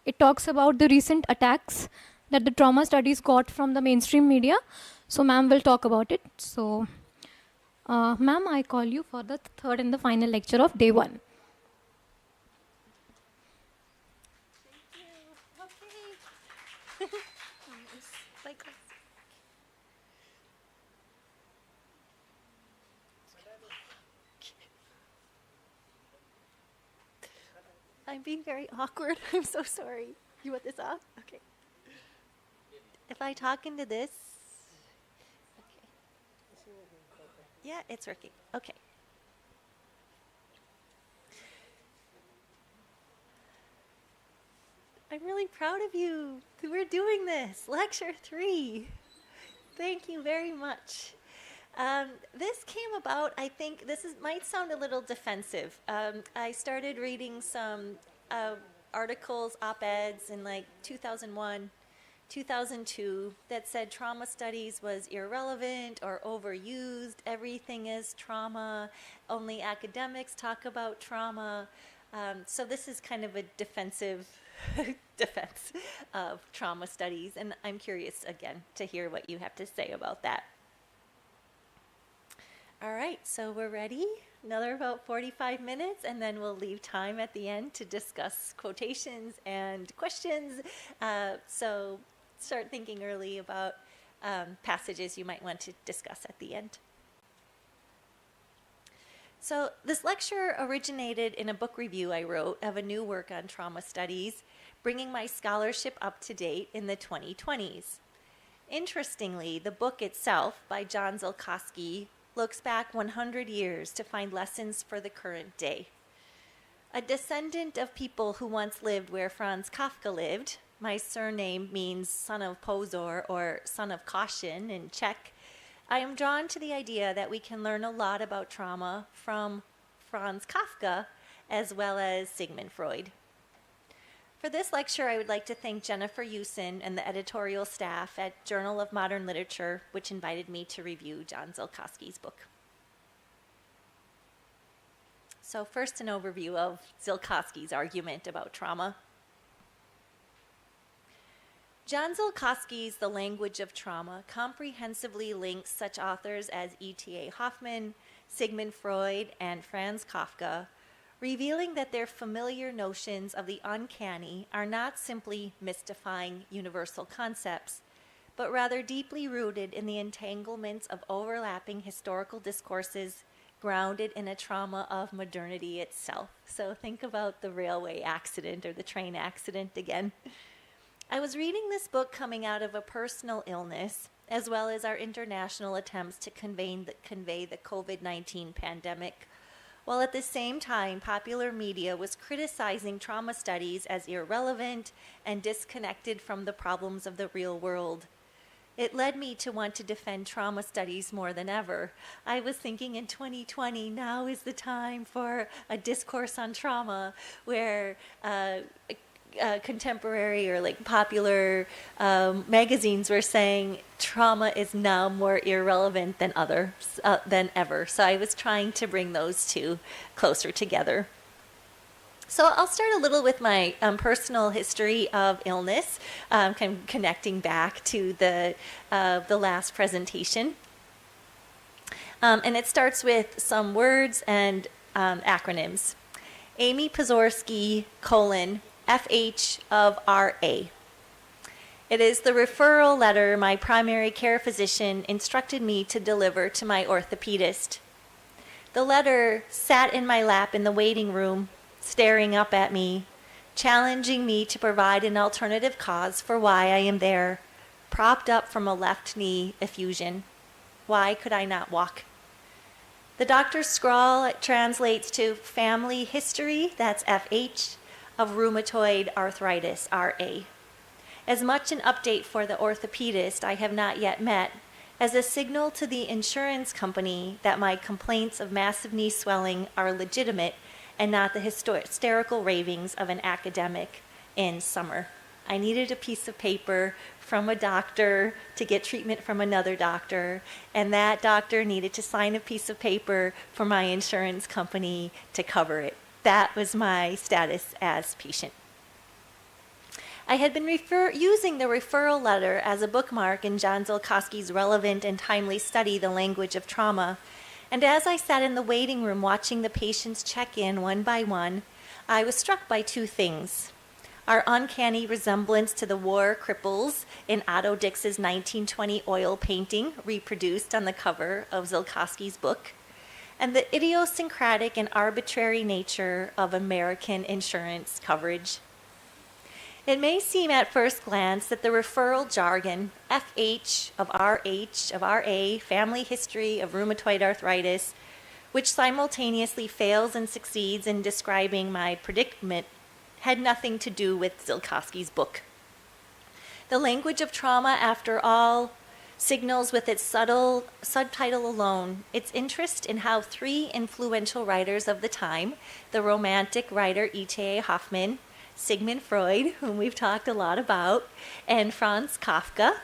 It talks about the recent attacks that the trauma studies got from the mainstream media. So ma'am will talk about it. So ma'am, I call you for the third and the final lecture of day 1. I'm being very awkward. I'm so sorry. You want this off? Okay. If I talk into this. Okay. Yeah, it's working. Okay. I'm really proud of you. We're doing this. Lecture 3. Thank you very much. This came about, I think, might sound a little defensive. I started reading some articles, op-eds in like 2001, 2002 that said trauma studies was irrelevant or overused. Everything is trauma. Only academics talk about trauma. So this is kind of a defensive defense of trauma studies, and I'm curious, again, to hear what you have to say about that. All right, so we're ready. Another about 45 minutes, and then we'll leave time at the end to discuss quotations and questions. So start thinking early about passages you might want to discuss at the end. So this lecture originated in a book review I wrote of a new work on trauma studies, bringing my scholarship up to date in the 2020s. Interestingly, the book itself by John Zilcosky looks back 100 years to find lessons for the current day. A descendant of people who once lived where Franz Kafka lived, my surname means son of Pozor or son of caution in Czech, I am drawn to the idea that we can learn a lot about trauma from Franz Kafka as well as Sigmund Freud. For this lecture, I would like to thank Jennifer Usen and the editorial staff at Journal of Modern Literature, which invited me to review John Zilcosky's book. So first, an overview of Zilcosky's argument about trauma. John Zilcosky's The Language of Trauma comprehensively links such authors as E.T.A. Hoffmann, Sigmund Freud, and Franz Kafka, revealing that their familiar notions of the uncanny are not simply mystifying universal concepts, but rather deeply rooted in the entanglements of overlapping historical discourses grounded in a trauma of modernity itself. So think about the railway accident or the train accident again. I was reading this book coming out of a personal illness, as well as our international attempts to convey the COVID-19 pandemic, while at the same time popular media was criticizing trauma studies as irrelevant and disconnected from the problems of the real world. It led me to want to defend trauma studies more than ever. I was thinking in 2020, now is the time for a discourse on trauma where contemporary or like popular magazines were saying trauma is now more irrelevant than ever. So I was trying to bring those two closer together. So I'll start a little with my personal history of illness, kind of connecting back to the last presentation. And it starts with some words and acronyms. Aimee Pozorski, FH of RA. It is the referral letter my primary care physician instructed me to deliver to my orthopedist. The letter sat in my lap in the waiting room, staring up at me, challenging me to provide an alternative cause for why I am there, propped up from a left knee effusion. Why could I not walk? The doctor's scrawl translates to family history, that's FH, of rheumatoid arthritis, RA. As much an update for the orthopedist I have not yet met as a signal to the insurance company that my complaints of massive knee swelling are legitimate and not the hysterical ravings of an academic in summer. I needed a piece of paper from a doctor to get treatment from another doctor, and that doctor needed to sign a piece of paper for my insurance company to cover it. That was my status as patient. I had been using the referral letter as a bookmark in John Zilcosky's relevant and timely study, The Language of Trauma. And as I sat in the waiting room watching the patients check in one by one, I was struck by two things. Our uncanny resemblance to the war cripples in Otto Dix's 1920 oil painting reproduced on the cover of Zilcosky's book, and the idiosyncratic and arbitrary nature of American insurance coverage. It may seem at first glance that the referral jargon, FH of RH of RA, family history of rheumatoid arthritis, which simultaneously fails and succeeds in describing my predicament, had nothing to do with Zilcosky's book. The Language of Trauma, after all, signals with its subtle subtitle alone its interest in how three influential writers of the time, the Romantic writer E.T.A. Hoffmann, Sigmund Freud, whom we've talked a lot about, and Franz Kafka,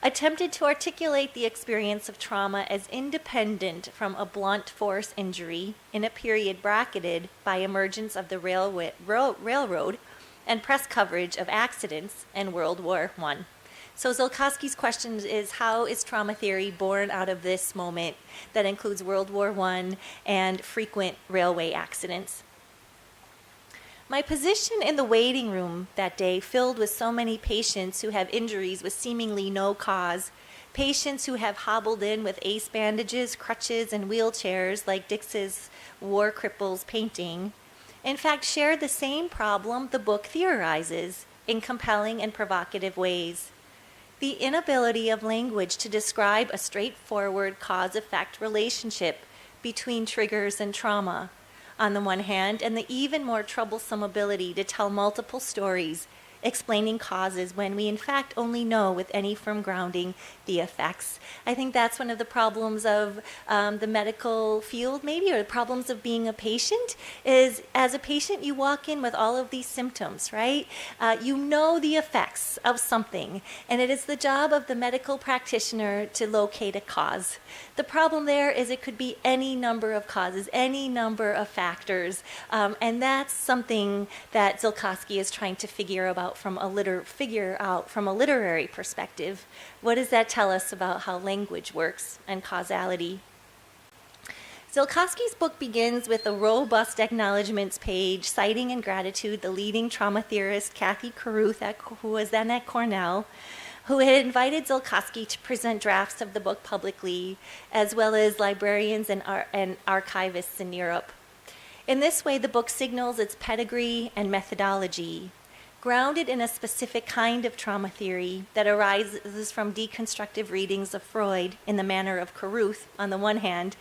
attempted to articulate the experience of trauma as independent from a blunt force injury in a period bracketed by emergence of the railroad and press coverage of accidents in World War I. So Zilcosky's question is, how is trauma theory born out of this moment that includes World War I and frequent railway accidents? My position in the waiting room that day, filled with so many patients who have injuries with seemingly no cause, patients who have hobbled in with ace bandages, crutches, and wheelchairs like Dix's War Cripples painting, in fact shared the same problem the book theorizes in compelling and provocative ways. The inability of language to describe a straightforward cause-effect relationship between triggers and trauma, on the one hand, and the even more troublesome ability to tell multiple stories explaining causes when we in fact only know with any firm grounding the effects. I think that's one of the problems of the medical field maybe, or the problems of being a patient, is as a patient you walk in with all of these symptoms, right? You know the effects of something, and it is the job of the medical practitioner to locate a cause. The problem there is it could be any number of causes, any number of factors, and that's something that Zilcosky is trying to figure out from a literary perspective. What does that tell us about how language works and causality? Zilcosky's book begins with a robust acknowledgments page citing in gratitude the leading trauma theorist Kathy Carruth, who was then at Cornell, who had invited Zilcosky to present drafts of the book publicly, as well as librarians and archivists in Europe. In this way, the book signals its pedigree and methodology, grounded in a specific kind of trauma theory that arises from deconstructive readings of Freud in the manner of Carruth on the one hand,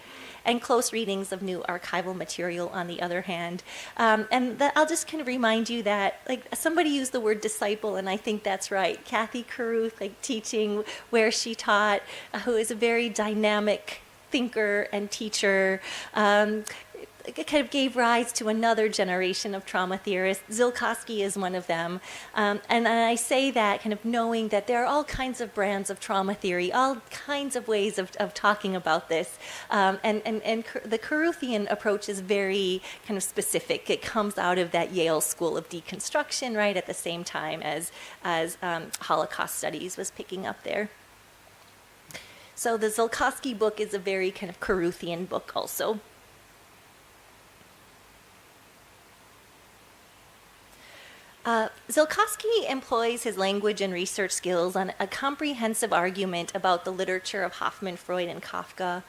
and close readings of new archival material on the other hand. I'll just kind of remind you that, like, somebody used the word disciple, and I think that's right. Kathy Carruth, like, teaching where she taught, who is a very dynamic thinker and teacher, it kind of gave rise to another generation of trauma theorists. Zilcosky is one of them. And I say that kind of knowing that there are all kinds of brands of trauma theory, all kinds of ways of talking about this. And the Carruthian approach is very kind of specific. It comes out of that Yale School of Deconstruction, right, at the same time as Holocaust studies was picking up there. So the Zilcosky book is a very kind of Carruthian book also. Zilcosky employs his language and research skills on a comprehensive argument about the literature of Hoffmann, Freud, and Kafka,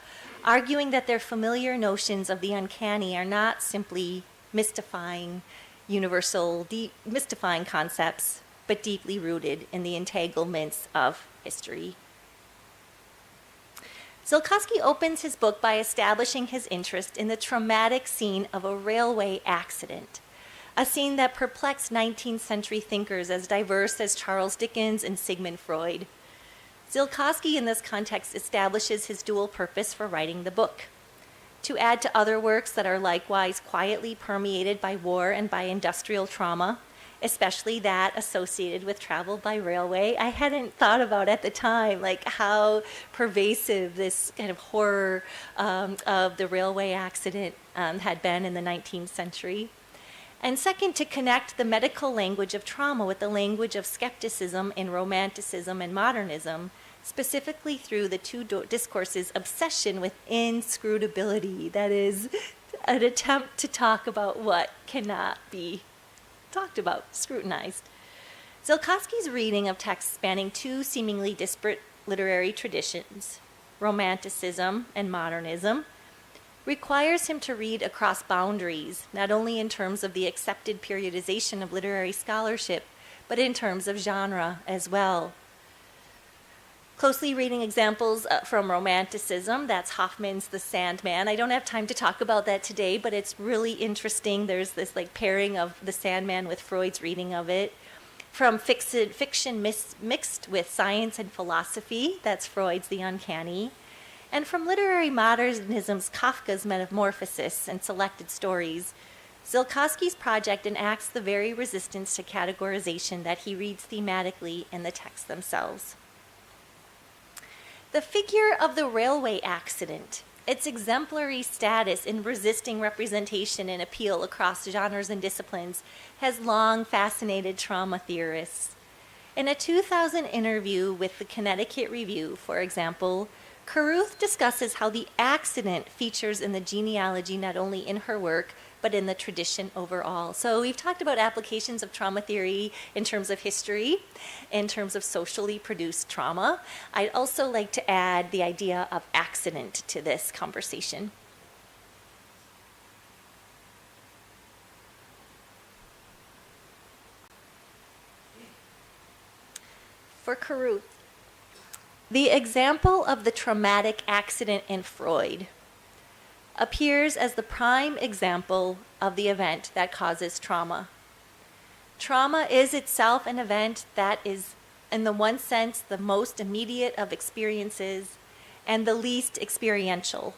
arguing that their familiar notions of the uncanny are not simply mystifying, mystifying concepts, but deeply rooted in the entanglements of history. Zilcosky opens his book by establishing his interest in the traumatic scene of a railway accident, a scene that perplexed 19th century thinkers as diverse as Charles Dickens and Sigmund Freud. Zilcosky, in this context, establishes his dual purpose for writing the book: to add to other works that are likewise quietly permeated by war and by industrial trauma, especially that associated with travel by railway. I hadn't thought about at the time, like, how pervasive this kind of horror of the railway accident had been in the 19th century. And second, to connect the medical language of trauma with the language of skepticism in Romanticism and modernism, specifically through the two discourses obsession with inscrutability, that is, an attempt to talk about what cannot be talked about, scrutinized. Zilcosky's reading of texts spanning two seemingly disparate literary traditions, Romanticism and modernism, requires him to read across boundaries, not only in terms of the accepted periodization of literary scholarship, but in terms of genre as well. Closely reading examples from Romanticism, that's Hoffmann's The Sandman. I don't have time to talk about that today, but it's really interesting. There's this pairing of The Sandman with Freud's reading of it. From fiction mixed with science and philosophy, that's Freud's The Uncanny. And from literary modernism's Kafka's Metamorphosis and Selected Stories, Zilcosky's project enacts the very resistance to categorization that he reads thematically in the texts themselves. The figure of the railway accident, its exemplary status in resisting representation and appeal across genres and disciplines, has long fascinated trauma theorists. In a 2000 interview with the Connecticut Review, for example, Carruth discusses how the accident features in the genealogy not only in her work, but in the tradition overall. So we've talked about applications of trauma theory in terms of history, in terms of socially produced trauma. I'd also like to add the idea of accident to this conversation. For Carruth, the example of the traumatic accident in Freud appears as the prime example of the event that causes trauma. Trauma is itself an event that is, in the one sense, the most immediate of experiences and the least experiential.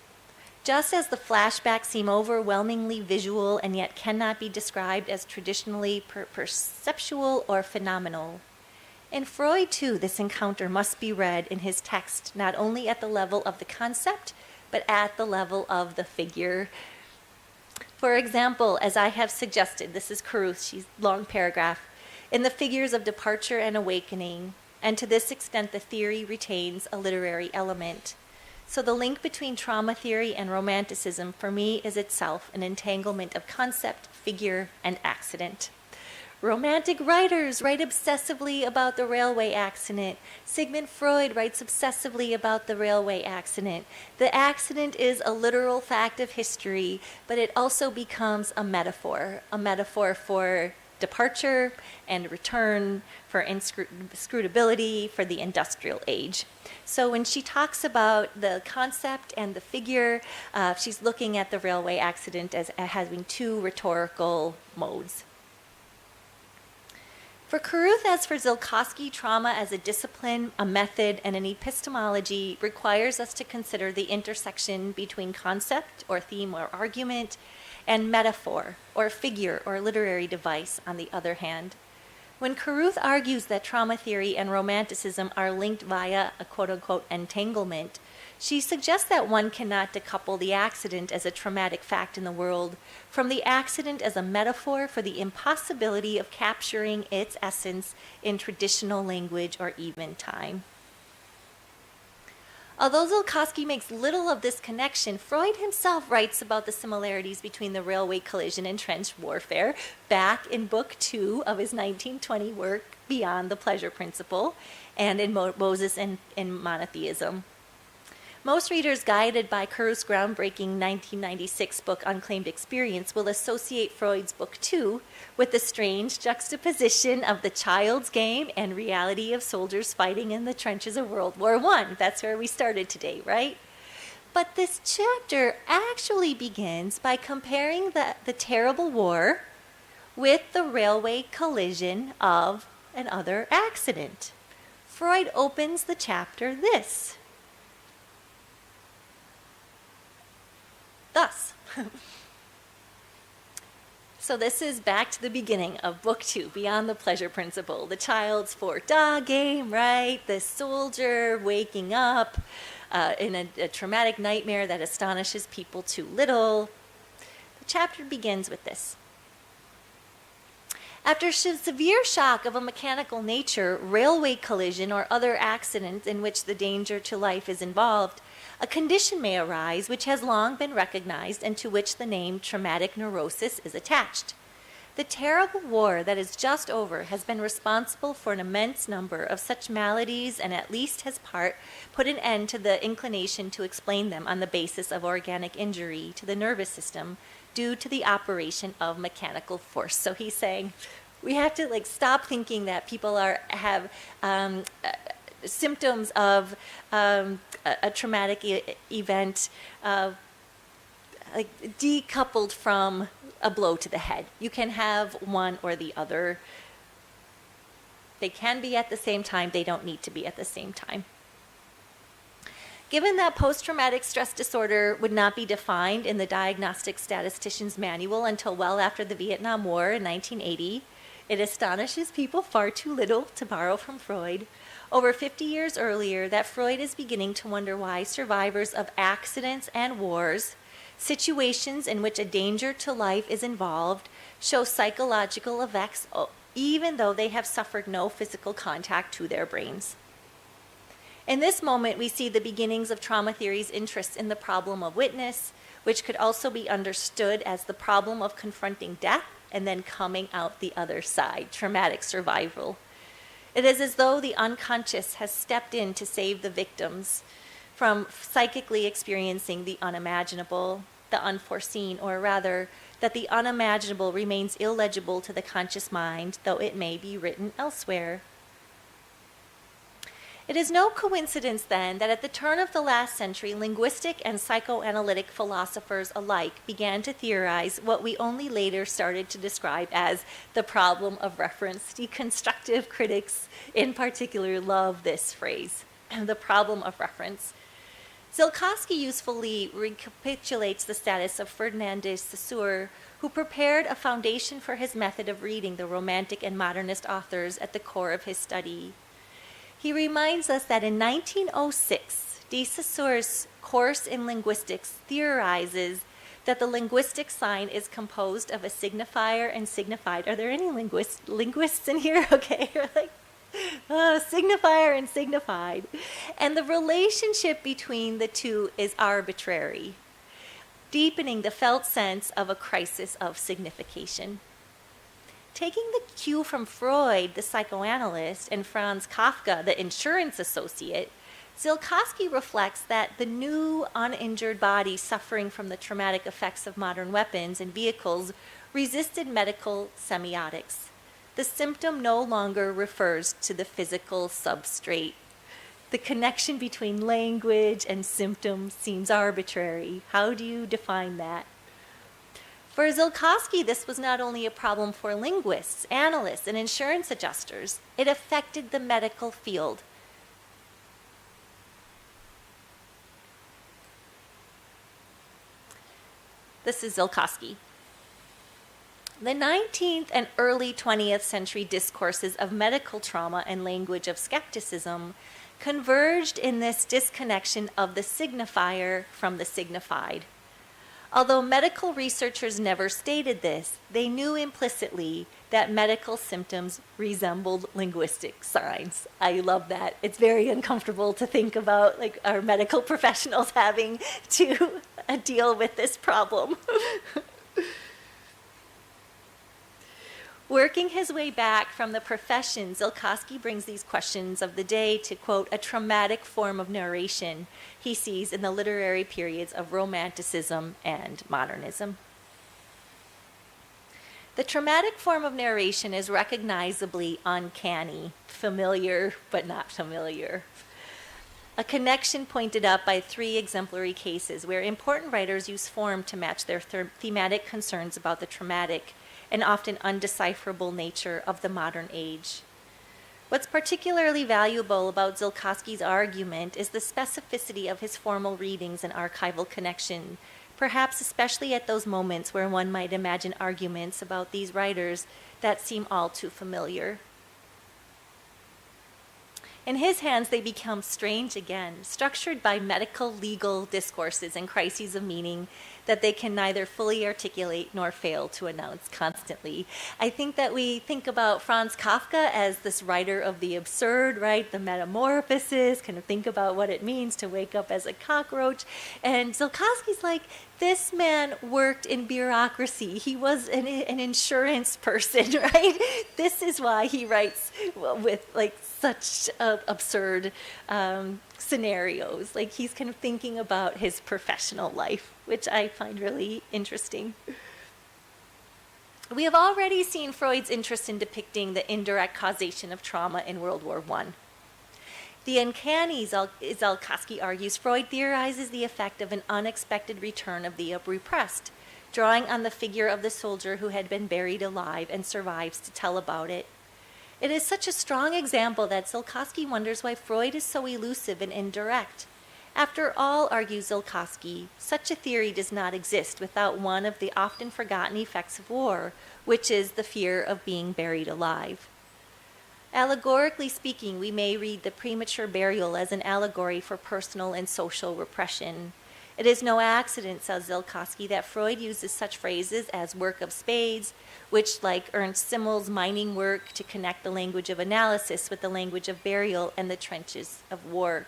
Just as the flashbacks seem overwhelmingly visual and yet cannot be described as traditionally perceptual or phenomenal. In Freud, too, this encounter must be read in his text not only at the level of the concept, but at the level of the figure. For example, as I have suggested, this is Carruth, she's long paragraph, in the figures of departure and awakening, and to this extent the theory retains a literary element. So the link between trauma theory and Romanticism for me is itself an entanglement of concept, figure, and accident. Romantic writers write obsessively about the railway accident. Sigmund Freud writes obsessively about the railway accident. The accident is a literal fact of history, but it also becomes a metaphor for departure and return, for inscrutability, for the industrial age. So when she talks about the concept and the figure, she's looking at the railway accident as having two rhetorical modes. For Carruth, as for Zilcosky, trauma as a discipline, a method, and an epistemology requires us to consider the intersection between concept or theme or argument and metaphor or figure or literary device on the other hand. When Carruth argues that trauma theory and Romanticism are linked via a quote-unquote entanglement, she suggests that one cannot decouple the accident as a traumatic fact in the world from the accident as a metaphor for the impossibility of capturing its essence in traditional language or even time. Although Zilcosky makes little of this connection, Freud himself writes about the similarities between the railway collision and trench warfare back in Book 2 of his 1920 work, Beyond the Pleasure Principle, and in Moses and in Monotheism. Most readers guided by Carruth's groundbreaking 1996 book Unclaimed Experience will associate Freud's Book 2 with the strange juxtaposition of the child's game and reality of soldiers fighting in the trenches of World War I. That's where we started today, right? But this chapter actually begins by comparing the terrible war with the railway collision of another accident. Freud opens the chapter this. Thus. So this is back to the beginning of Book 2, Beyond the Pleasure Principle. The child's Fort Da game, right? The soldier waking up in a traumatic nightmare that astonishes people too little. The chapter begins with this. After severe shock of a mechanical nature, railway collision, or other accident in which the danger to life is involved, a condition may arise which has long been recognized and to which the name traumatic neurosis is attached. The terrible war that is just over has been responsible for an immense number of such maladies and at least has put an end to the inclination to explain them on the basis of organic injury to the nervous system due to the operation of mechanical force. So he's saying we have to stop thinking that people have symptoms of a traumatic event decoupled from a blow to the head. You can have one or the other. They can be at the same time. They don't need to be at the same time. Given that post-traumatic stress disorder would not be defined in the Diagnostic Statistician's Manual until well after the Vietnam War in 1980, it astonishes people far too little, to borrow from Freud, over 50 years earlier, that Freud is beginning to wonder why survivors of accidents and wars, situations in which a danger to life is involved, show psychological effects even though they have suffered no physical contact to their brains. In this moment, we see the beginnings of trauma theory's interest in the problem of witness, which could also be understood as the problem of confronting death and then coming out the other side, traumatic survival. It is as though the unconscious has stepped in to save the victims from psychically experiencing the unimaginable, the unforeseen, or rather, that the unimaginable remains illegible to the conscious mind, though it may be written elsewhere. It is no coincidence, then, that at the turn of the last century, linguistic and psychoanalytic philosophers alike began to theorize what we only later started to describe as the problem of reference. Deconstructive critics, in particular, love this phrase, the problem of reference. Zilcosky usefully recapitulates the status of Ferdinand de Saussure, who prepared a foundation for his method of reading the Romantic and Modernist authors at the core of his study. He reminds us that in 1906, de Saussure's course in linguistics theorizes that the linguistic sign is composed of a signifier and signified. Are there any linguists in here? Okay, signifier and signified. And the relationship between the two is arbitrary, deepening the felt sense of a crisis of signification. Taking the cue from Freud, the psychoanalyst, and Franz Kafka, the insurance associate, Zilcosky reflects that the new, uninjured body suffering from the traumatic effects of modern weapons and vehicles resisted medical semiotics. The symptom no longer refers to the physical substrate. The connection between language and symptom seems arbitrary. How do you define that? For Zilcosky, this was not only a problem for linguists, analysts, and insurance adjusters, it affected the medical field. This is Zilcosky. The 19th and early 20th century discourses of medical trauma and language of skepticism converged in this disconnection of the signifier from the signified. Although medical researchers never stated this, they knew implicitly that medical symptoms resembled linguistic signs. I love that. It's very uncomfortable to think about our medical professionals having to deal with this problem. Working his way back from the profession, Zilcosky brings these questions of the day to, quote, a traumatic form of narration he sees in the literary periods of Romanticism and Modernism. The traumatic form of narration is recognizably uncanny, familiar but not familiar. A connection pointed up by 3 exemplary cases where important writers use form to match their thematic concerns about the traumatic and often undecipherable nature of the modern age. What's particularly valuable about Zilcosky's argument is the specificity of his formal readings and archival connection, perhaps especially at those moments where one might imagine arguments about these writers that seem all too familiar. In his hands, they become strange again, structured by medical legal discourses and crises of meaning that they can neither fully articulate nor fail to announce constantly. I think that we think about Franz Kafka as this writer of the absurd, right? The metamorphosis, kind of think about what it means to wake up as a cockroach. And Zilcosky's like, this man worked in bureaucracy. He was an insurance person, right? This is why he writes with like such absurd scenarios. Like he's kind of thinking about his professional life, which I find really interesting. We have already seen Freud's interest in depicting the indirect causation of trauma in World War I. The uncanny, Zilcosky argues, Freud theorizes the effect of an unexpected return of the repressed, drawing on the figure of the soldier who had been buried alive and survives to tell about it. It is such a strong example that Zilcosky wonders why Freud is so elusive and indirect. After all, argues Zilcosky, such a theory does not exist without one of the often forgotten effects of war, which is the fear of being buried alive. Allegorically speaking, we may read the premature burial as an allegory for personal and social repression. It is no accident, says Zilcosky, that Freud uses such phrases as work of spades, which, like Ernst Simmel's mining work, to connect the language of analysis with the language of burial and the trenches of war.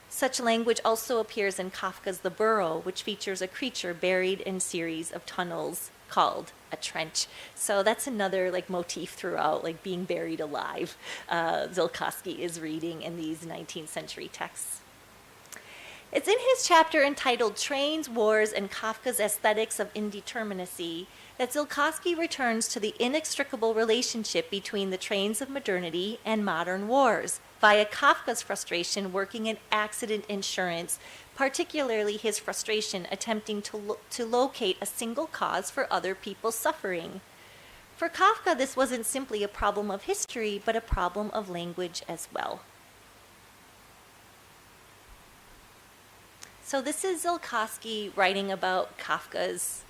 Such language also appears in Kafka's The Burrow, which features a creature buried in a series of tunnels called a trench. So that's another like motif throughout, like being buried alive. Zilcosky is reading in these 19th century texts. It's in his chapter entitled Trains, Wars, and Kafka's Aesthetics of Indeterminacy that Zilcosky returns to the inextricable relationship between the trains of modernity and modern wars via Kafka's frustration working in accident insurance, particularly his frustration attempting to locate a single cause for other people's suffering. For Kafka, this wasn't simply a problem of history, but a problem of language as well. So this is Zilcosky writing about Kafka's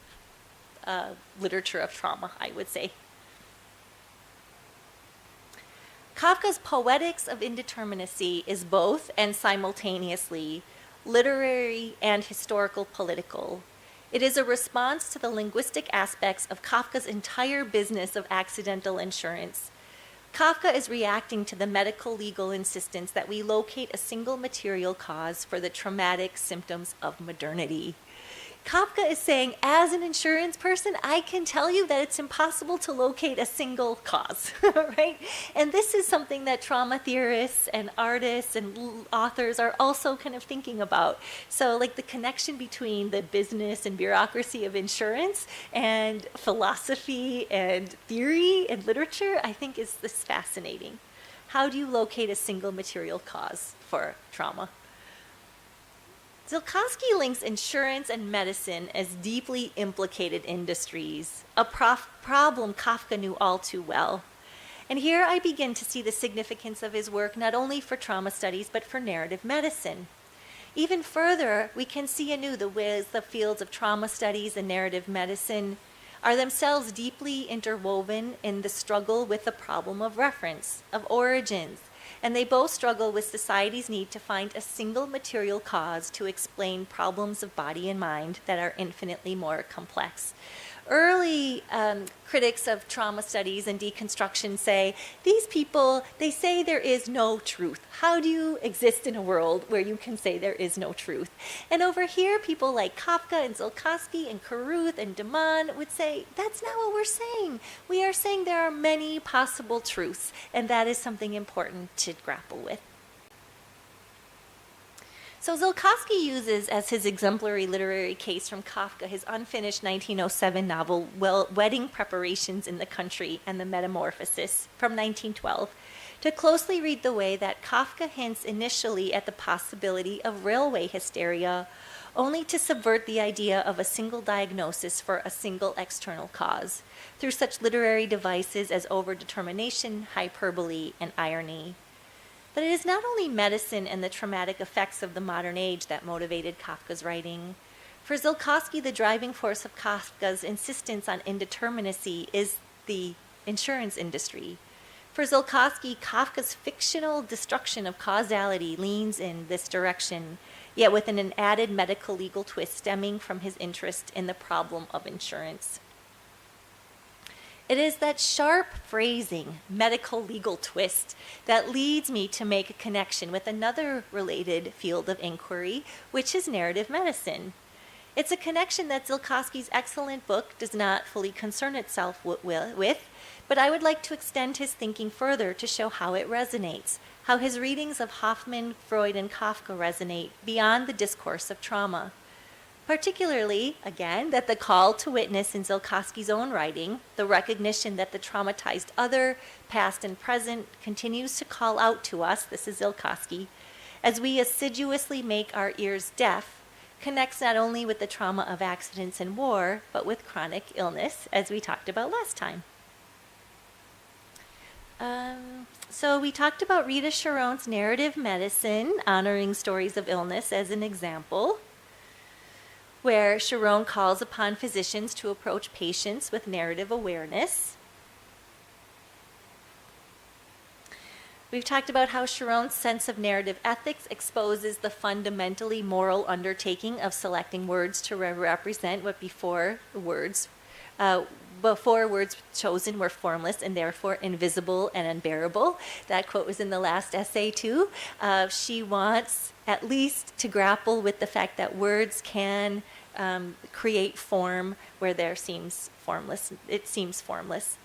literature of trauma, I would say. Kafka's Poetics of Indeterminacy is both and simultaneously literary and historical political. It is a response to the linguistic aspects of Kafka's entire business of accidental insurance. Kafka is reacting to the medical legal insistence that we locate a single material cause for the traumatic symptoms of modernity. Kafka is saying, as an insurance person, I can tell you that it's impossible to locate a single cause, right? And this is something that trauma theorists and artists and authors are also kind of thinking about. So like the connection between the business and bureaucracy of insurance and philosophy and theory and literature, I think is this fascinating. How do you locate a single material cause for trauma? Zilcosky links insurance and medicine as deeply implicated industries, a problem Kafka knew all too well. And here I begin to see the significance of his work not only for trauma studies, but for narrative medicine. Even further, we can see anew the ways the fields of trauma studies and narrative medicine are themselves deeply interwoven in the struggle with the problem of reference, of origins, and they both struggle with society's need to find a single material cause to explain problems of body and mind that are infinitely more complex. Early critics of trauma studies and deconstruction say, these people, they say there is no truth. How do you exist in a world where you can say there is no truth? And over here, people like Kafka and Zilcosky and Carruth and Deman would say, that's not what we're saying. We are saying there are many possible truths, and that is something important to grapple with. So Zilcosky uses as his exemplary literary case from Kafka his unfinished 1907 novel, Wedding Preparations in the Country and the Metamorphosis from 1912, to closely read the way that Kafka hints initially at the possibility of railway hysteria, only to subvert the idea of a single diagnosis for a single external cause, through such literary devices as overdetermination, hyperbole, and irony. But it is not only medicine and the traumatic effects of the modern age that motivated Kafka's writing. For Zilcosky, the driving force of Kafka's insistence on indeterminacy is the insurance industry. For Zilcosky, Kafka's fictional destruction of causality leans in this direction. yet with an added medical legal twist stemming from his interest in the problem of insurance. It is that sharp phrasing, medical legal twist, that leads me to make a connection with another related field of inquiry, which is narrative medicine. It's a connection that Zilcosky's excellent book does not fully concern itself with, but I would like to extend his thinking further to show how it resonates, how his readings of Hoffmann, Freud, and Kafka resonate beyond the discourse of trauma. Particularly, again, that the call to witness in Zilcosky's own writing, the recognition that the traumatized other, past and present, continues to call out to us, this is Zilcosky, as we assiduously make our ears deaf, connects not only with the trauma of accidents and war, but with chronic illness, as we talked about last time. So we talked about Rita Sharon's narrative medicine, honoring stories of illness as an example, where Sharon calls upon physicians to approach patients with narrative awareness. We've talked about how Sharon's sense of narrative ethics exposes the fundamentally moral undertaking of selecting words to represent what before words chosen were formless and therefore invisible and unbearable. That quote was in the last essay too. She wants at least to grapple with the fact that words can create form where there seems formless. It seems formless.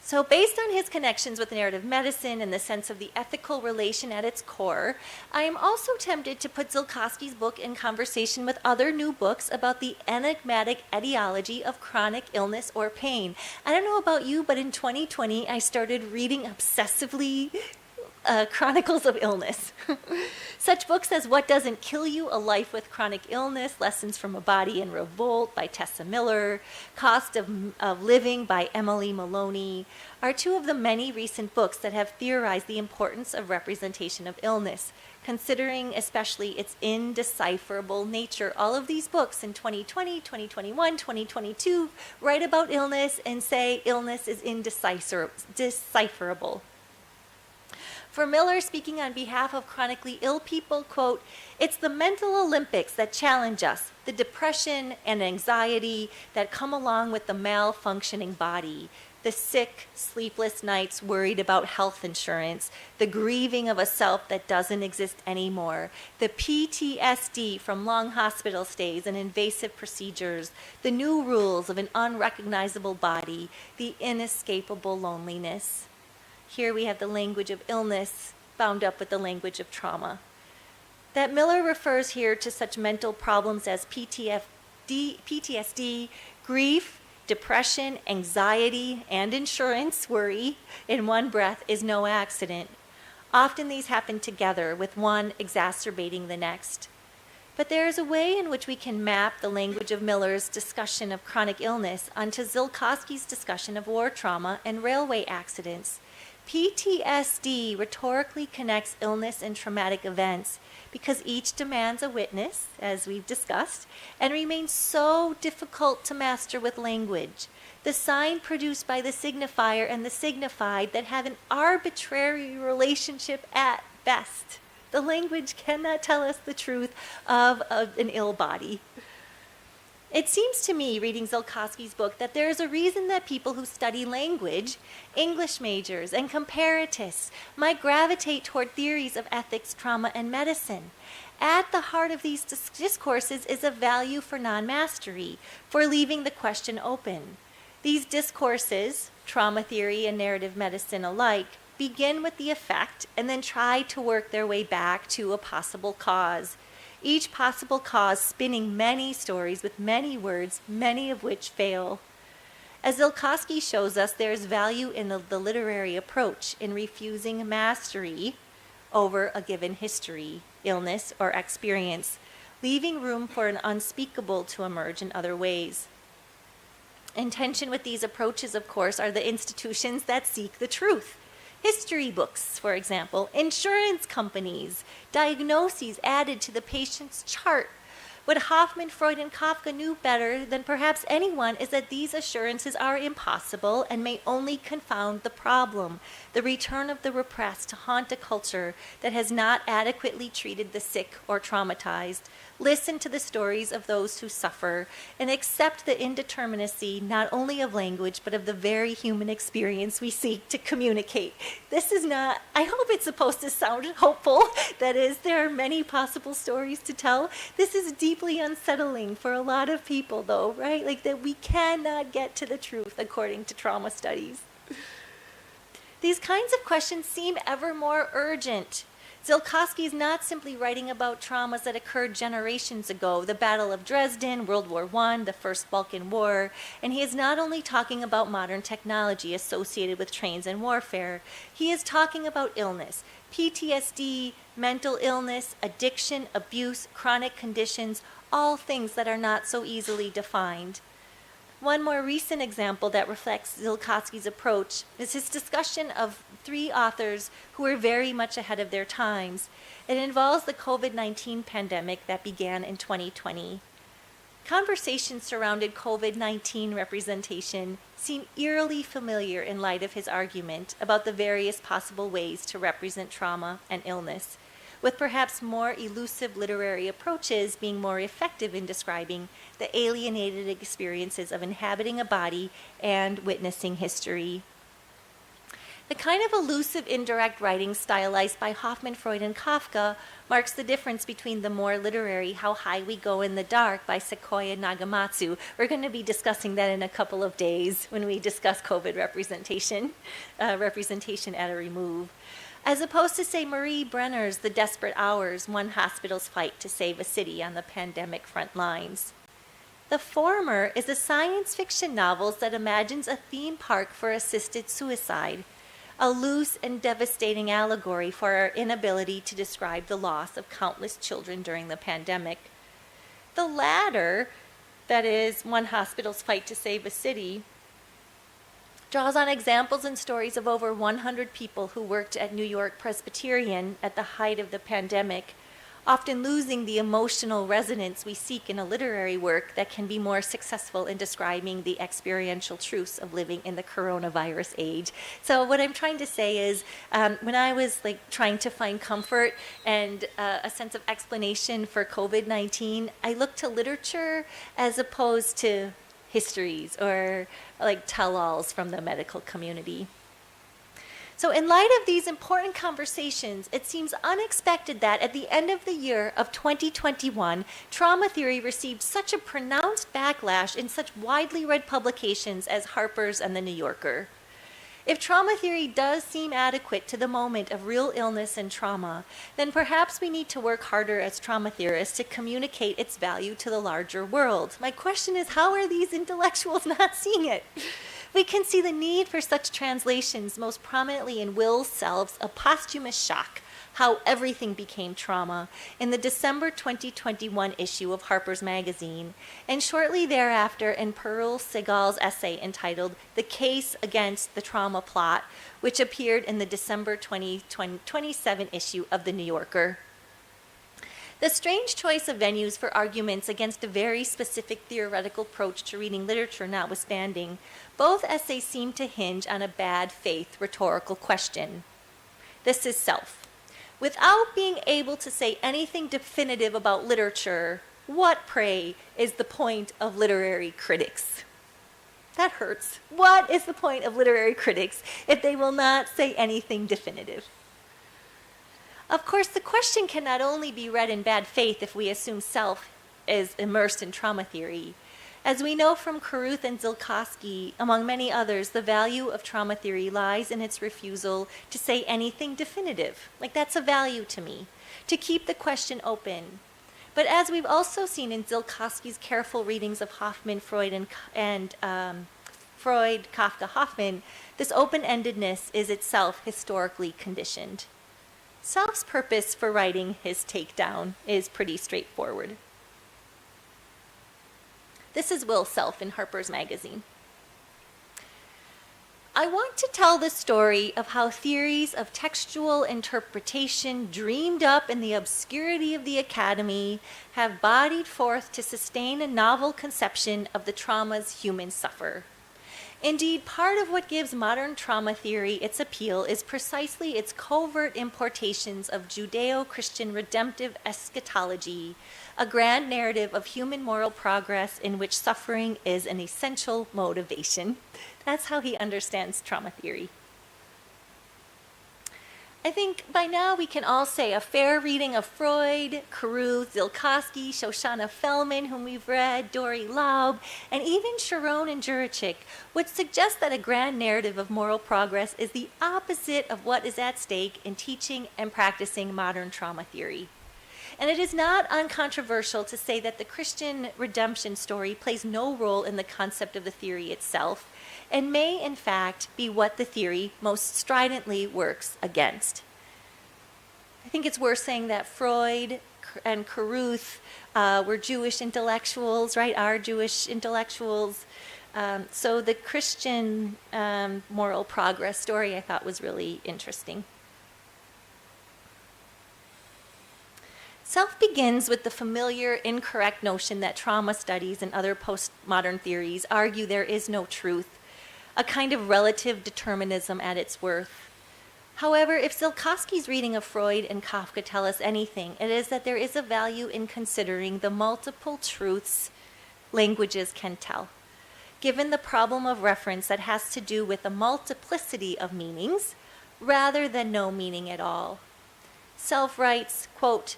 So based on his connections with narrative medicine and the sense of the ethical relation at its core, I am also tempted to put Zilcosky's book in conversation with other new books about the enigmatic etiology of chronic illness or pain. I don't know about you, but in 2020, I started reading obsessively chronicles of illness. Such books as What Doesn't Kill You? A Life with Chronic Illness, Lessons from a Body in Revolt by Tessa Miller, Cost of Living by Emily Maloney, are two of the many recent books that have theorized the importance of representation of illness, considering especially its indecipherable nature. All of these books in 2020, 2021, 2022 write about illness and say illness is indecipherable. For Miller, speaking on behalf of chronically ill people, quote, "It's the mental Olympics that challenge us, the depression and anxiety that come along with the malfunctioning body, the sick, sleepless nights worried about health insurance, the grieving of a self that doesn't exist anymore, the PTSD from long hospital stays and invasive procedures, the new rules of an unrecognizable body, the inescapable loneliness." Here we have the language of illness bound up with the language of trauma. That Miller refers here to such mental problems as PTSD, grief, depression, anxiety, and insurance worry in one breath is no accident. Often these happen together, with one exacerbating the next. But there is a way in which we can map the language of Miller's discussion of chronic illness onto Zilcosky's discussion of war trauma and railway accidents. PTSD rhetorically connects illness and traumatic events because each demands a witness, as we've discussed, and remains so difficult to master with language. The sign produced by the signifier and the signified that have an arbitrary relationship at best. The language cannot tell us the truth of an ill body. It seems to me, reading Zilcosky's book, that there is a reason that people who study language, English majors, and comparatists might gravitate toward theories of ethics, trauma, and medicine. At the heart of these discourses is a value for non-mastery, for leaving the question open. These discourses, trauma theory and narrative medicine alike, begin with the effect and then try to work their way back to a possible cause. Each possible cause spinning many stories with many words, many of which fail. As Zilcosky shows us, there is value in the literary approach in refusing mastery over a given history, illness, or experience, leaving room for an unspeakable to emerge in other ways. In tension with these approaches, of course, are the institutions that seek the truth. History books, for example, insurance companies, diagnoses added to the patient's chart, What Hoffmann, Freud, and Kafka knew better than perhaps anyone is that these assurances are impossible and may only confound the problem, the return of the repressed to haunt a culture that has not adequately treated the sick or traumatized. Listen to the stories of those who suffer and accept the indeterminacy not only of language but of the very human experience we seek to communicate. This is not, I hope it's supposed to sound hopeful. That is, there are many possible stories to tell. This is deeply unsettling for a lot of people, though, right? Like that we cannot get to the truth according to trauma studies. These kinds of questions seem ever more urgent. Zilcosky is not simply writing about traumas that occurred generations ago, the Battle of Dresden, World War I, the First Balkan War, and he is not only talking about modern technology associated with trains and warfare, he is talking about illness, PTSD, mental illness, addiction, abuse, chronic conditions, all things that are not so easily defined. One more recent example that reflects Zilcosky's approach is his discussion of 3 authors who were very much ahead of their times. It involves the COVID-19 pandemic that began in 2020. Conversations surrounding COVID-19 representation seem eerily familiar in light of his argument about the various possible ways to represent trauma and illness, with perhaps more elusive literary approaches being more effective in describing the alienated experiences of inhabiting a body and witnessing history. The kind of elusive indirect writing stylized by Hoffmann, Freud, and Kafka marks the difference between the more literary How High We Go in the Dark by Sequoia Nagamatsu. We're going to be discussing that in a couple of days when we discuss COVID representation at a remove. As opposed to, say, Marie Brenner's The Desperate Hours, one hospital's fight to save a city on the pandemic front lines. The former is a science fiction novel that imagines a theme park for assisted suicide, a loose and devastating allegory for our inability to describe the loss of countless children during the pandemic. The latter, that is, one hospital's fight to save a city, draws on examples and stories of over 100 people who worked at New York Presbyterian at the height of the pandemic, often losing the emotional resonance we seek in a literary work that can be more successful in describing the experiential truths of living in the coronavirus age. So what I'm trying to say is, when I was trying to find comfort and a sense of explanation for COVID-19, I looked to literature as opposed to histories or tell-alls from the medical community. So in light of these important conversations, it seems unexpected that at the end of the year of 2021, trauma theory received such a pronounced backlash in such widely read publications as Harper's and The New Yorker. If trauma theory does seem adequate to the moment of real illness and trauma, then perhaps we need to work harder as trauma theorists to communicate its value to the larger world. My question is, how are these intellectuals not seeing it? We can see the need for such translations most prominently in Will Self's A Posthumous Shock, How Everything Became Trauma, in the December 2021 issue of Harper's Magazine, and shortly thereafter in Pearl Segal's essay entitled The Case Against the Trauma Plot, which appeared in the December 2027 issue of The New Yorker. The strange choice of venues for arguments against a very specific theoretical approach to reading literature notwithstanding, both essays seem to hinge on a bad faith rhetorical question. This is Self. Without being able to say anything definitive about literature, what, pray, is the point of literary critics? That hurts. What is the point of literary critics if they will not say anything definitive? Of course, the question can not only be read in bad faith if we assume Self is immersed in trauma theory. As we know from Carruth and Zilcosky, among many others, the value of trauma theory lies in its refusal to say anything definitive. That's a value to me, to keep the question open. But as we've also seen in Zilkosky's careful readings of Hoffmann, Freud, Freud, Kafka, Hoffmann, this open-endedness is itself historically conditioned. Self's purpose for writing his takedown is pretty straightforward. This is Will Self in Harper's Magazine. I want to tell the story of how theories of textual interpretation dreamed up in the obscurity of the academy have bodied forth to sustain a novel conception of the traumas humans suffer. Indeed, part of what gives modern trauma theory its appeal is precisely its covert importations of Judeo-Christian redemptive eschatology, a grand narrative of human moral progress in which suffering is an essential motivation. That's how he understands trauma theory. I think by now we can all say a fair reading of Freud, Caruth, Zilcosky, Shoshana Fellman, whom we've read, Dory Laub, and even Sharon and Juricic would suggest that a grand narrative of moral progress is the opposite of what is at stake in teaching and practicing modern trauma theory. And it is not uncontroversial to say that the Christian redemption story plays no role in the concept of the theory itself, and may, in fact, be what the theory most stridently works against. I think it's worth saying that Freud and Caruth were Jewish intellectuals, right? Are Jewish intellectuals. So the Christian moral progress story I thought was really interesting. Self begins with the familiar, incorrect notion that trauma studies and other postmodern theories argue there is no truth, a kind of relative determinism at its worth. However, if Zilkowski's reading of Freud and Kafka tell us anything, it is that there is a value in considering the multiple truths languages can tell, given the problem of reference that has to do with a multiplicity of meanings rather than no meaning at all. Self writes, quote,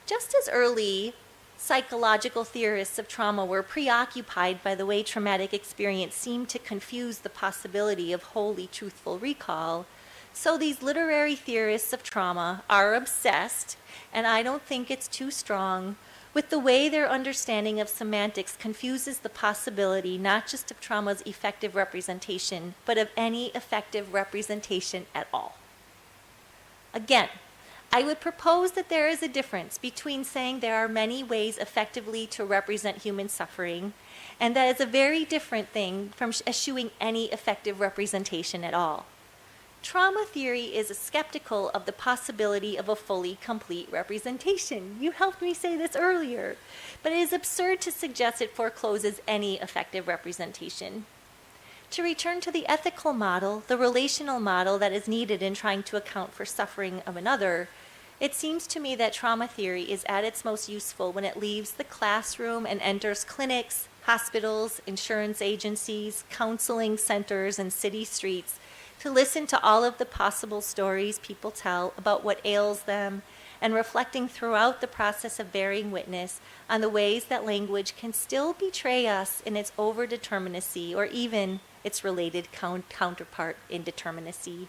"Just as early psychological theorists of trauma were preoccupied by the way traumatic experience seemed to confuse the possibility of wholly truthful recall, so these literary theorists of trauma are obsessed, and I don't think it's too strong, with the way their understanding of semantics confuses the possibility not just of trauma's effective representation, but of any effective representation at all." Again, I would propose that there is a difference between saying there are many ways effectively to represent human suffering, and that is a very different thing from eschewing any effective representation at all. Trauma theory is skeptical of the possibility of a fully complete representation. You helped me say this earlier, but it is absurd to suggest it forecloses any effective representation. To return to the ethical model, the relational model that is needed in trying to account for suffering of another, it seems to me that trauma theory is at its most useful when it leaves the classroom and enters clinics, hospitals, insurance agencies, counseling centers, and city streets to listen to all of the possible stories people tell about what ails them, and reflecting throughout the process of bearing witness on the ways that language can still betray us in its overdeterminacy or even its related counterpart, indeterminacy.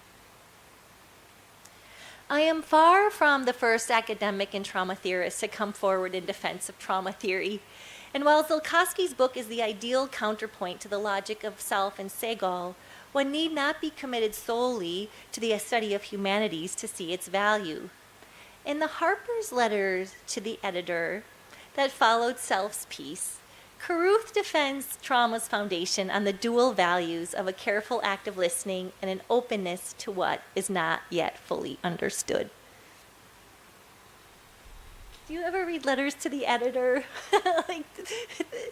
I am far from the first academic and trauma theorist to come forward in defense of trauma theory. And while Zilkowski's book is the ideal counterpoint to the logic of Self and Segal, one need not be committed solely to the study of humanities to see its value. In the Harper's letters to the editor that followed Self's piece, Caruth defends trauma's foundation on the dual values of a careful act of listening and an openness to what is not yet fully understood. Do you ever read letters to the editor?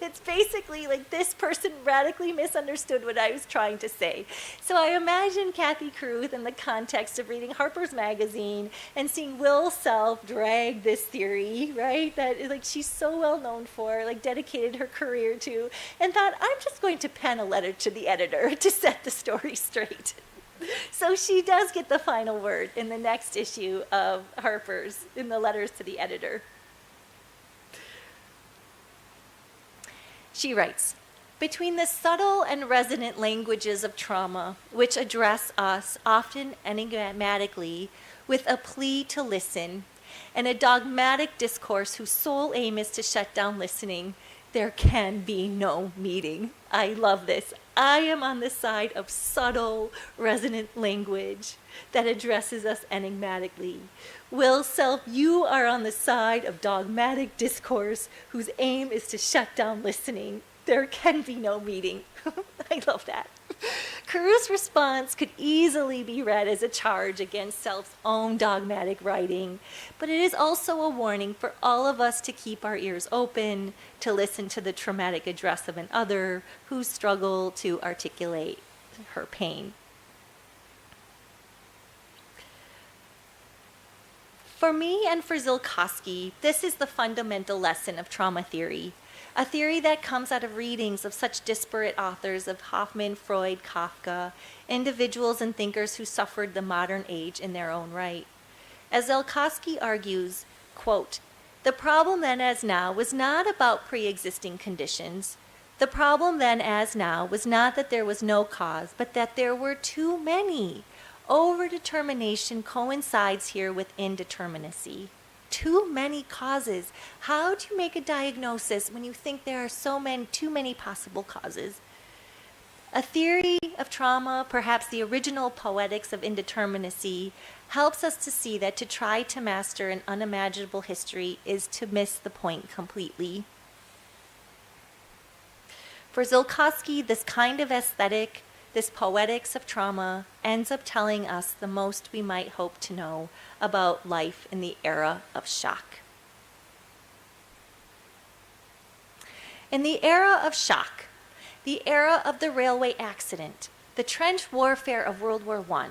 It's basically like this person radically misunderstood what I was trying to say. So I imagine Kathy Caruth in the context of reading Harper's Magazine and seeing Will Self drag this theory, right? That like she's so well known for, like dedicated her career to, and thought, I'm just going to pen a letter to the editor to set the story straight. So she does get the final word in the next issue of Harper's, in the letters to the editor. She writes, "Between the subtle and resonant languages of trauma, which address us often enigmatically with a plea to listen, and a dogmatic discourse whose sole aim is to shut down listening, there can be no meeting." I love this. I am on the side of subtle, resonant language that addresses us enigmatically. Will Self, you are on the side of dogmatic discourse whose aim is to shut down listening. There can be no meeting. I love that. Caruth's response could easily be read as a charge against self's own dogmatic writing, but it is also a warning for all of us to keep our ears open, to listen to the traumatic address of an other who struggle to articulate her pain. For me and for Zilcosky, this is the fundamental lesson of trauma theory, a theory that comes out of readings of such disparate authors of Hoffmann, Freud, Kafka, individuals and thinkers who suffered the modern age in their own right. As Zilcosky argues, quote, "The problem then as now was not about pre-existing conditions. The problem then as now was not that there was no cause, but that there were too many. Overdetermination coincides here with indeterminacy. Too many causes. How do you make a diagnosis when you think there are too many possible causes?" A theory of trauma, perhaps the original poetics of indeterminacy, helps us to see that to try to master an unimaginable history is to miss the point completely. For Zilcosky, this kind of aesthetic, this poetics of trauma, ends up telling us the most we might hope to know about life in the era of shock. In the era of shock, the era of the railway accident, the trench warfare of World War I,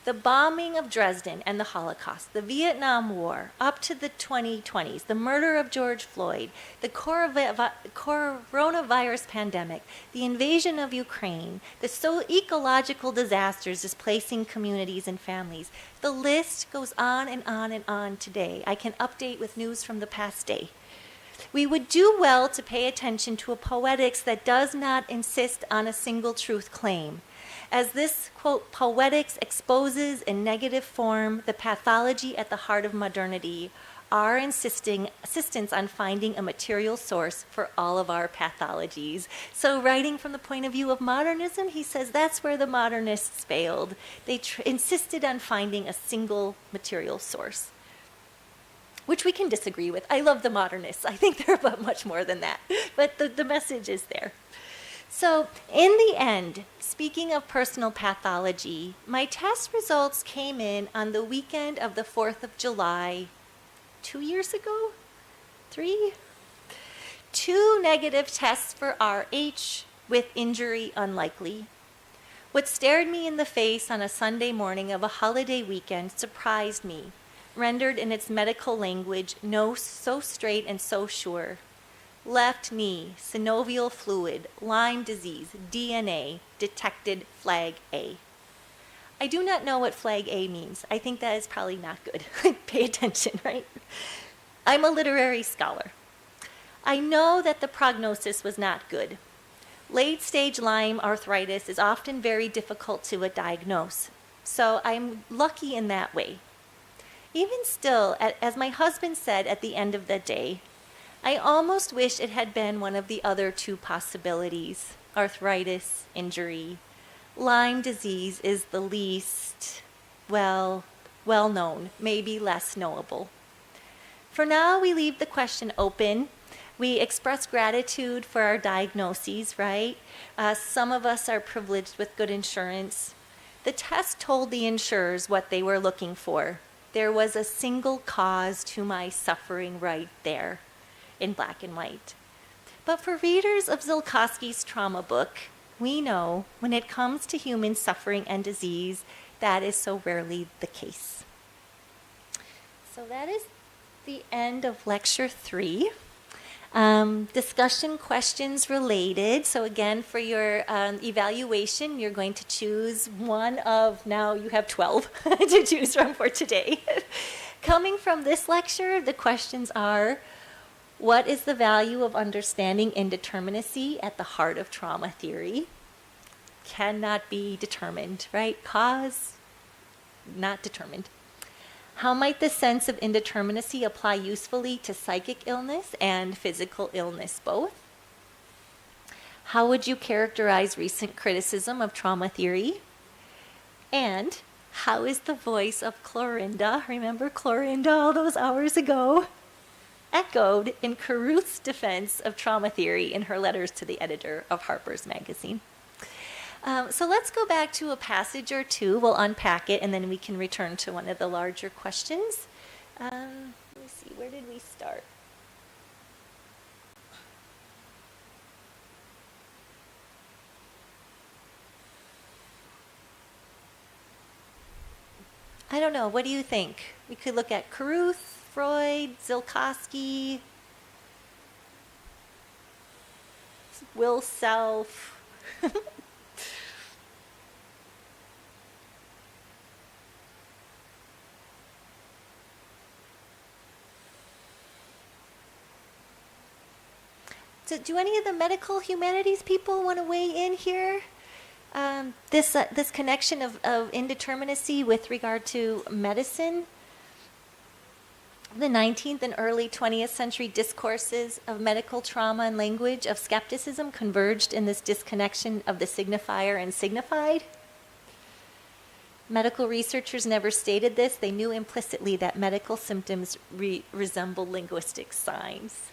the bombing of Dresden and the Holocaust, the Vietnam War, up to the 2020s, the murder of George Floyd, the coronavirus pandemic, the invasion of Ukraine, the ecological disasters displacing communities and families. The list goes on and on and on today. I can update with news from the past day. We would do well to pay attention to a poetics that does not insist on a single truth claim. As this, quote, poetics exposes in negative form the pathology at the heart of modernity, our insistence on finding a material source for all of our pathologies. So writing from the point of view of modernism, he says that's where the modernists failed. They insisted on finding a single material source, which we can disagree with. I love the modernists. I think they're about much more than that, but the message is there. So in the end, speaking of personal pathology, my test results came in on the weekend of the 4th of July, 2 years ago? 3? 2 negative tests for RH with injury unlikely. What stared me in the face on a Sunday morning of a holiday weekend surprised me, rendered in its medical language so straight and so sure. Left knee, synovial fluid, Lyme disease, DNA, detected flag A. I do not know what flag A means. I think that is probably not good. Pay attention, right? I'm a literary scholar. I know that the prognosis was not good. Late-stage Lyme arthritis is often very difficult to diagnose, so I'm lucky in that way. Even still, as my husband said at the end of the day, I almost wish it had been one of the other 2 possibilities, arthritis, injury. Lyme disease is the least, well known, maybe less knowable. For now, we leave the question open. We express gratitude for our diagnoses, right? Some of us are privileged with good insurance. The test told the insurers what they were looking for. There was a single cause to my suffering right there, in black and white. But for readers of Zilcosky's trauma book, we know when it comes to human suffering and disease, that is so rarely the case. So that is the end of lecture 3. Discussion questions related. So again, for your evaluation, you're going to choose one of, now you have 12 to choose from for today. Coming from this lecture, the questions are, what is the value of understanding indeterminacy at the heart of trauma theory? Cannot be determined, right? Cause, not determined. How might the sense of indeterminacy apply usefully to psychic illness and physical illness both? How would you characterize recent criticism of trauma theory? And how is the voice of Clorinda, remember Clorinda all those hours ago, echoed in Caruth's defense of trauma theory in her letters to the editor of Harper's Magazine? So let's go back to a passage or two. We'll unpack it, and then we can return to one of the larger questions. Let me see, where did we start? I don't know. What do you think? We could look at Caruth, Freud, Zilcosky, will self. So do any of the medical humanities people want to weigh in here? This connection of indeterminacy with regard to medicine. The 19th and early 20th century discourses of medical trauma and language of skepticism converged in this disconnection of the signifier and signified. Medical researchers never stated this. They knew implicitly that medical symptoms resemble linguistic signs.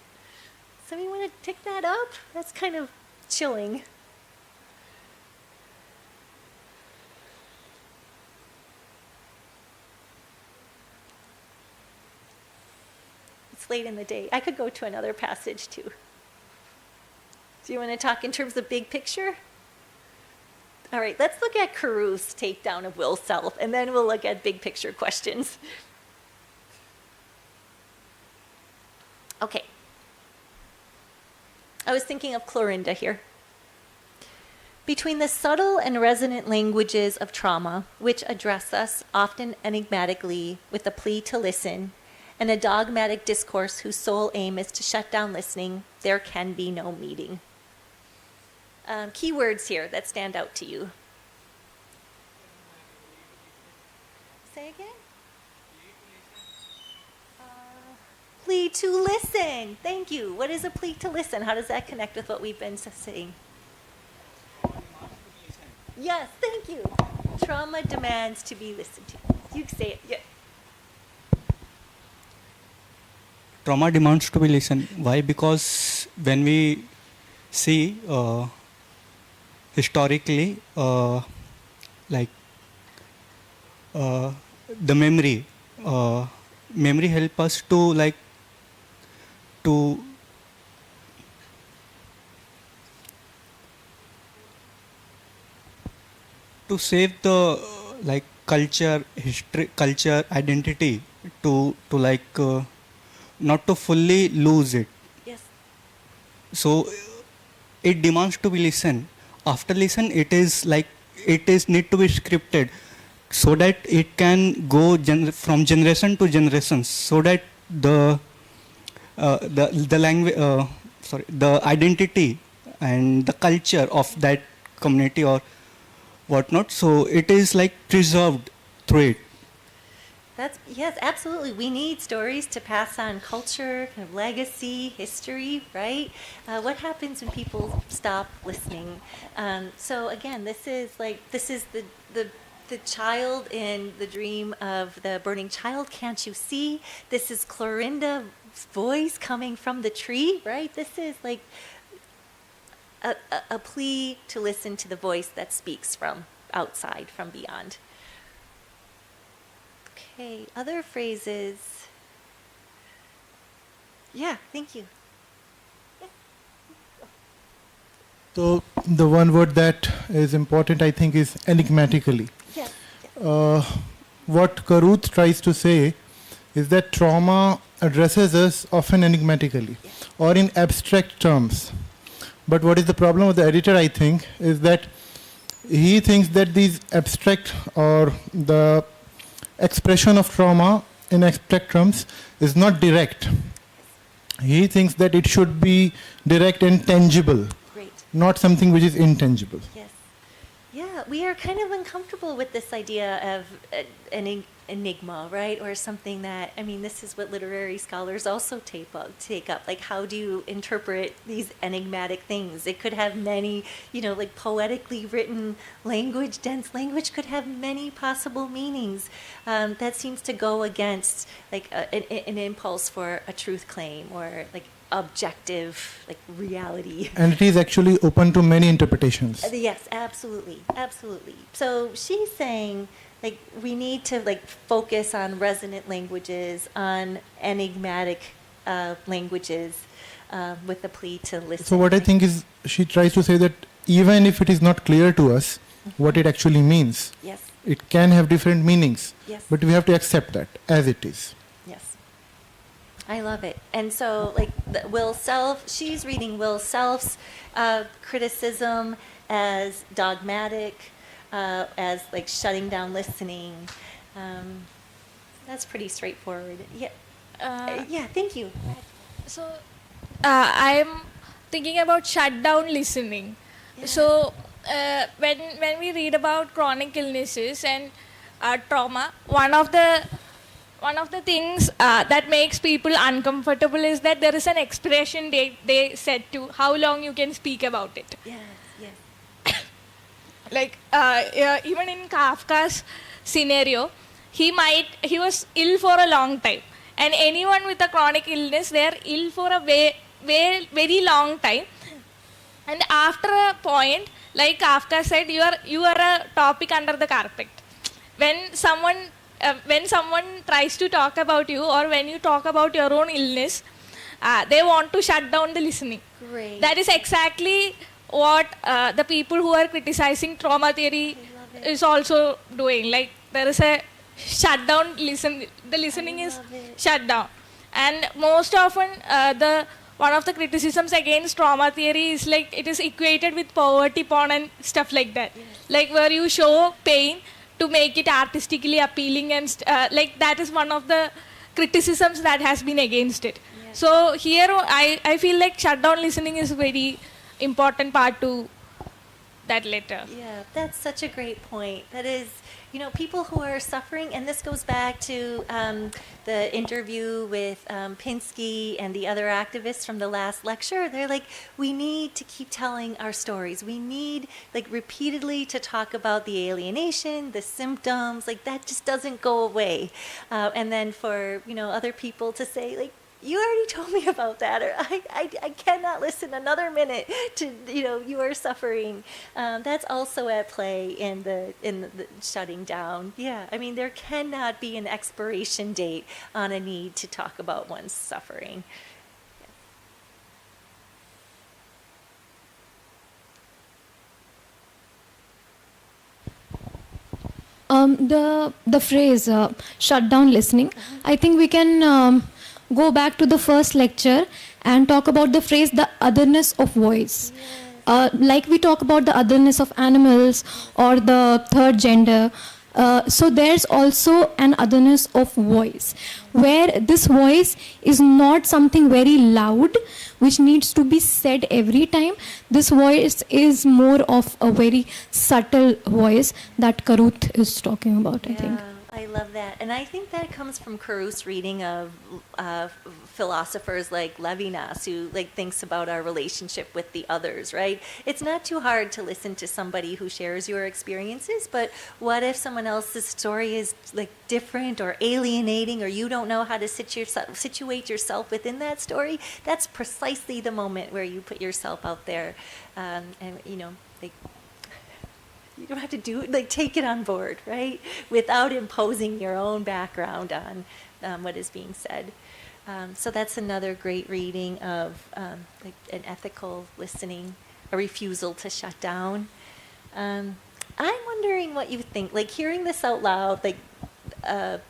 Somebody want to pick that up? That's kind of chilling. It's late in the day. I could go to another passage too. Do you want to talk in terms of big picture? All right, let's look at Caruth's takedown of will self, and then we'll look at big picture questions. Okay. I was thinking of Clorinda here. Between the subtle and resonant languages of trauma, which address us often enigmatically with a plea to listen, and a dogmatic discourse whose sole aim is to shut down listening, there can be no meeting. Key words here that stand out to you. Say again? Plea to listen. Thank you. What is a plea to listen? How does that connect with what we've been saying? Yes, thank you. Trauma demands to be listened to. You say it. Yeah. Trauma demands to be listened. Why? Because when we see historically, the memory help us to to save the culture, history, culture, identity, to not to fully lose it. Yes. So it demands to be listened. After listen, it is need to be scripted, so that it can go from generation to generation, so that the language, the identity and the culture of that community or whatnot. So it is preserved through it. Yes, absolutely. We need stories to pass on culture, kind of legacy, history, right? What happens when people stop listening? So again, this is the child in the dream of the burning child. Can't you see? This is Clorinda's voice coming from the tree, right? This is like a plea to listen to the voice that speaks from outside, from beyond. Okay, other phrases. Yeah, thank you. Yeah. So the one word that is important, I think, is enigmatically. Yes. What Caruth tries to say is that trauma addresses us often enigmatically or in abstract terms. But what is the problem with the editor, I think, is that he thinks that these abstract or the expression of trauma in abstract terms is not direct. He thinks that it should be direct and tangible, not something which is intangible. Yes. Yeah, we are kind of uncomfortable with this idea of an enigma, right? Or something that, I mean, this is what literary scholars also take up. Like, how do you interpret these enigmatic things? It could have many, poetically written language, dense language could have many possible meanings. That seems to go against, an impulse for a truth claim or, objective, like reality. And it is actually open to many interpretations. Yes, absolutely, absolutely. So she's saying, like, we need to like focus on resonant languages, on enigmatic languages, with the plea to listen. So what I think is she tries to say that even if it is not clear to us what it actually means, Yes, it can have different meanings, yes, but we have to accept that as it is. yes. I love it. And so, like, Will Self, she's reading Will Self's criticism as dogmatic, as like shutting down listening. That's pretty straightforward. Yeah. Yeah, thank you. So, I'm thinking about shutdown listening. Yeah. So, when we read about chronic illnesses and trauma, one of the things that makes people uncomfortable is that there is an expiration date they set to how long you can speak about it. Yes, yes. Like even in Kafka's scenario, he was ill for a long time, and anyone with a chronic illness, they are ill for a very long time, and after a point, like Kafka said, you are a topic under the carpet. When someone tries to talk about you, or when you talk about your own illness, they want to shut down the listening. Great. That is exactly what the people who are criticizing trauma theory is also doing. Like, there is a shutdown, the listening is shut down. And most often, one of the criticisms against trauma theory is like it is equated with poverty porn and stuff like that. Yes. Like, where you show pain to make it artistically appealing, and like that is one of the criticisms that has been against it. Yes. So here I feel like shutdown listening is a very important part to that letter. Yeah, that's such a great point. That is, people who are suffering, and this goes back to the interview with Pinsky and the other activists from the last lecture. They're like, we need to keep telling our stories. We need, like, repeatedly to talk about the alienation, the symptoms, like, that just doesn't go away. And then for, other people to say, like, you already told me about that, or I cannot listen another minute to, you are suffering. That's also at play in the shutting down. Yeah, I mean, there cannot be an expiration date on a need to talk about one's suffering. The phrase shut down listening, I think we can go back to the first lecture and talk about the phrase the otherness of voice. Like we talk about the otherness of animals or the third gender. So there's also an otherness of voice, where this voice is not something very loud which needs to be said every time. This voice is more of a very subtle voice that Karuth is talking about, I think. I love that. And I think that comes from Caruth's reading of philosophers like Levinas, who thinks about our relationship with the others, right? It's not too hard to listen to somebody who shares your experiences, but what if someone else's story is different or alienating, or you don't know how to situate yourself within that story? That's precisely the moment where you put yourself out there, and you don't have to take it on board, right? Without imposing your own background on what is being said. So that's another great reading of an ethical listening, a refusal to shut down. I'm wondering what you think. Hearing this out loud,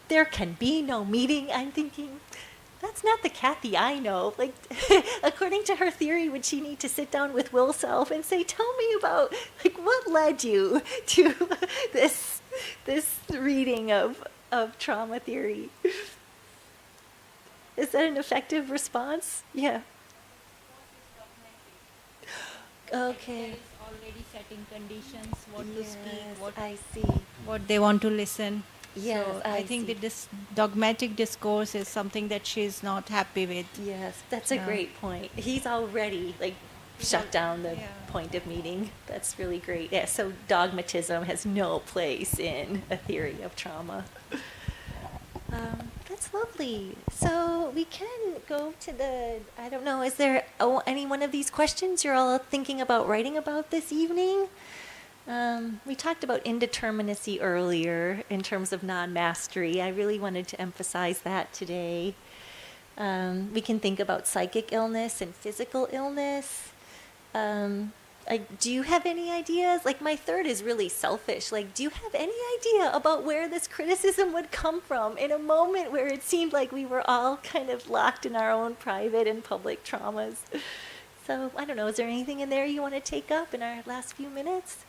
there can be no meeting. I'm thinking, that's not the Kathy I know. According to her theory, would she need to sit down with Will Self and say, tell me about, what led you to this reading of trauma theory? Is that an effective response? Yeah. Okay. Already setting conditions, what to speak, I see. what they want to listen. Yes, so I I think see. that this dogmatic discourse is something that she's not happy with. Yes, that's a Yeah. great point. He's already shut down the Yeah. point of meeting. That's really great. Yeah, so dogmatism has no place in a theory of trauma. That's lovely. So we can go to the, I don't know, is there any one of these questions you're all thinking about writing about this evening? We talked about indeterminacy earlier in terms of non-mastery. I really wanted to emphasize that today. We can think about psychic illness and physical illness. Do you have any ideas? Like, my third is really selfish. Like, do you have any idea about where this criticism would come from in a moment where it seemed like we were all kind of locked in our own private and public traumas? So, I don't know, is there anything in there you want to take up in our last few minutes?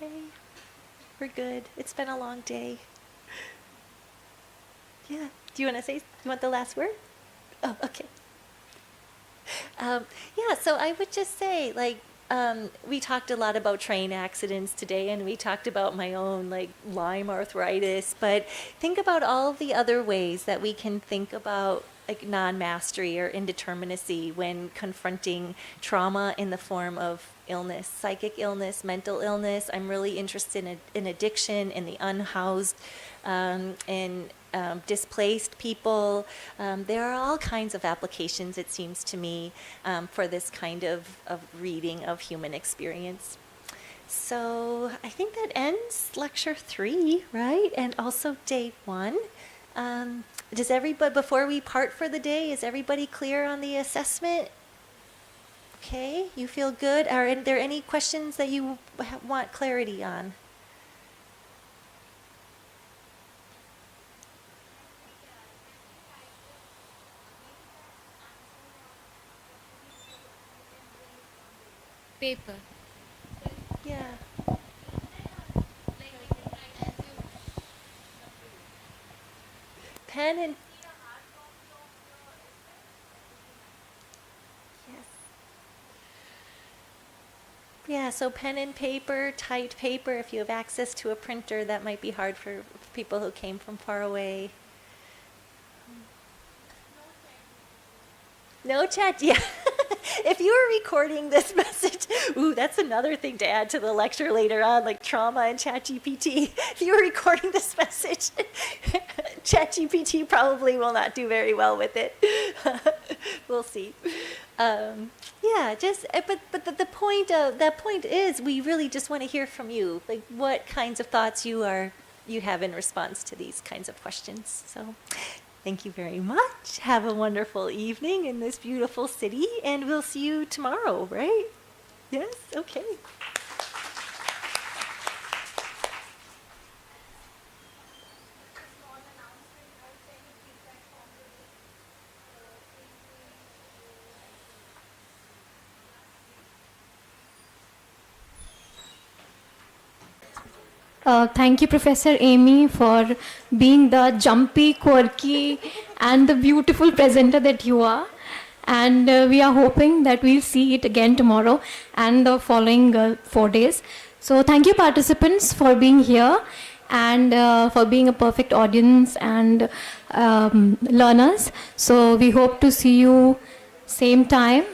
Okay, we're good. It's been a long day. Yeah. Do you want to say, you want the last word? Oh, okay. Yeah, so I would just say, like, we talked a lot about train accidents today, and we talked about my own, like, Lyme arthritis, but think about all the other ways that we can think about, like, non-mastery or indeterminacy when confronting trauma in the form of illness, psychic illness, mental illness. I'm really interested in addiction, in the unhoused, in displaced people. There are all kinds of applications, it seems to me, for this kind of reading of human experience. So I think that ends lecture 3, right? And also day 1. Does everybody, before we part for the day, is everybody clear on the assessment? Okay, you feel good? Are there any questions that you want clarity on? Paper. Yeah. Pen and yes. Yeah, so pen and paper, typed paper. If you have access to a printer, that might be hard for people who came from far away. No chat, yeah. If you were recording this message, ooh, that's another thing to add to the lecture later on, like trauma and ChatGPT. If you were recording this message, ChatGPT probably will not do very well with it. We'll see. Yeah, just but the point is, we really just want to hear from you, like what kinds of thoughts you have in response to these kinds of questions. So. Thank you very much. Have a wonderful evening in this beautiful city, and we'll see you tomorrow, right? Yes? Okay. Thank you, Professor Aimee, for being the jumpy, quirky, and the beautiful presenter that you are. And we are hoping that we'll see it again tomorrow and the following 4 days. So thank you, participants, for being here and for being a perfect audience and learners. So we hope to see you same time